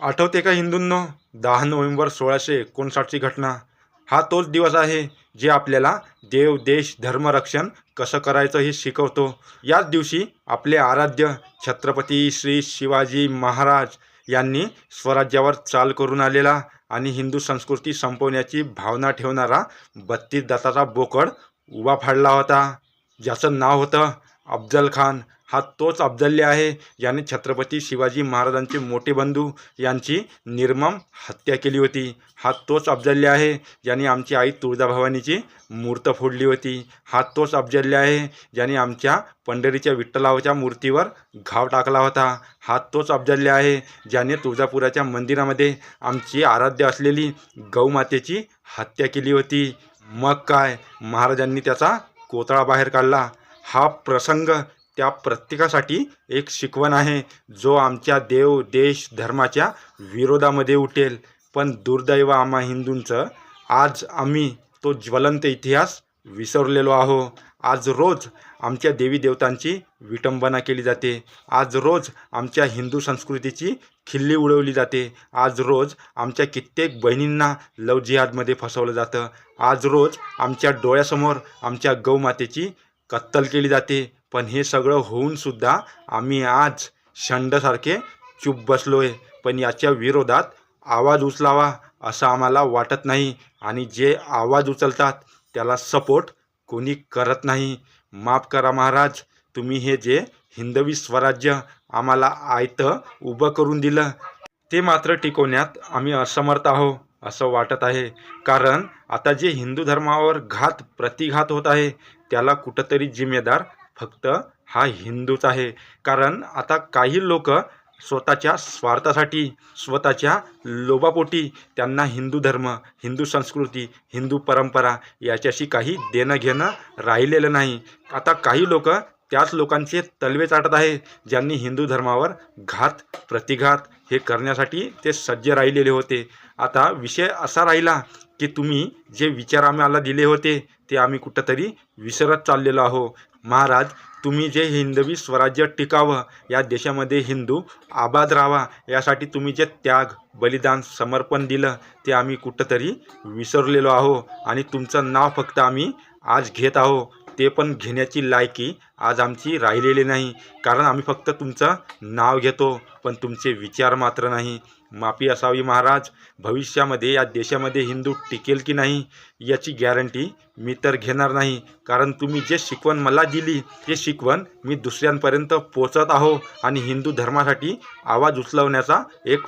आठवते का हिंदूंनो, 10 नोव्हेंबर 1659ची घटना. हा तोच दिवस आहे जे आपल्याला देव, देश, धर्मरक्षण कसं करायचं हे शिकवतो. याच दिवशी आपले आराध्य छत्रपती श्री शिवाजी महाराज यांनी स्वराज्यावर चाल करून आलेला आणि हिंदू संस्कृती संपवण्याची भावना ठेवणारा 32 दाताचा बोकड उभा फाडला होता, ज्याचं नाव होतं अफजल खान. हा तोच अफजल्य आहे ज्याने छत्रपती शिवाजी महाराजांचे मोठे बंधू यांची निर्मम हत्या केली होती. हा तोच अफजल्य आहे ज्याने आमची आई तुळजाभवानीची मूर्त फोडली होती. हा तोच अफजल्य आहे ज्याने आमच्या पंढरीच्या विठ्ठलाच्या मूर्तीवर घाव टाकला होता. हा तोच अफजल्य आहे ज्याने तुळजापुराच्या मंदिरामध्ये आमची आराध्य असलेली गौमातेची हत्या केली होती. मग काय, महाराजांनी त्याचा कोतळा बाहेर काढला. हा प्रसंग त्या प्रत्येकासाठी एक शिकवण आहे, जो आमच्या देव, देश, धर्माच्या विरोधामध्ये उठेल. पण दुर्दैव आम्हा हिंदूंचं, आज आम्ही तो ज्वलंत इतिहास विसरलेलो आहो. आज रोज आमच्या देवी देवतांची विटंबना केली जाते. आज रोज आमच्या हिंदू संस्कृतीची खिल्ली उडवली जाते. आज रोज आमच्या कित्येक बहिणींना लव जिहादमध्ये फसवलं जातं. आज रोज आमच्या डोळ्यासमोर आमच्या गौमातेची कत्तल केली जाते. पण हे सगळं होऊनसुद्धा आम्ही आज षंडसारखे चूप बसलोय. पण याच्या विरोधात आवाज उचलावा असं आम्हाला वाटत नाही, आणि जे आवाज उचलतात त्याला सपोर्ट कोणी करत नाही. माफ करा महाराज, तुम्ही हे जे हिंदवी स्वराज्य आम्हाला आयतं उभं करून दिलं, ते मात्र टिकवण्यात आम्ही असमर्थ आहो असं वाटत आहे. कारण आता जे हिंदू धर्मावर घात प्रतिघात होत आहे त्याला कुठंतरी जिम्मेदार फक्त हा हिंदूच आहे. कारण आता काही लोक स्वतःच्या स्वार्थासाठी, स्वतःच्या लोभापोटी त्यांना हिंदू धर्म, हिंदू संस्कृती, हिंदू परंपरा याच्याशी काही देणं घेणं राहिलेलं नाही. आता काही लोक त्याच लोकांचे तलवे चाटत आहे ज्यांनी हिंदू धर्मावर घात प्रतिघात हे करण्यासाठी ते सज्ज राहिलेले होते. आता विषय असा राहिला की तुम्ही जे विचार आम्हाला दिले होते ते आम्ही कुठंतरी विसरत चाललेलो आहो. महाराज, तुम्ही जे हिंदवी स्वराज्य टिकावं, या देशामध्ये हिंदू आबाद राहावा, यासाठी तुम्ही जे त्याग, बलिदान, समर्पण दिलं ते आम्ही कुठंतरी विसरलेलो आहो. आणि तुमचं नाव फक्त आम्ही आज घेत आहो, ते पण घेण्याची लायकी आज आमची राहिलेली नाही. कारण आम्ही फक्त तुमचं नाव घेतो, पण तुमचे विचार मात्र नाही. माफी असावी महाराज. भविष्यामध्ये या देशामध्ये हिंदू टिकेल की नाही याची गॅरंटी मी तर घेणार नाही. कारण तुम्ही जे शिकवण मला दिली ते शिकवण मी दुसऱ्यांपर्यंत पोचत आहो, आणि हिंदू धर्मासाठी आवाज उचलवण्याचा एक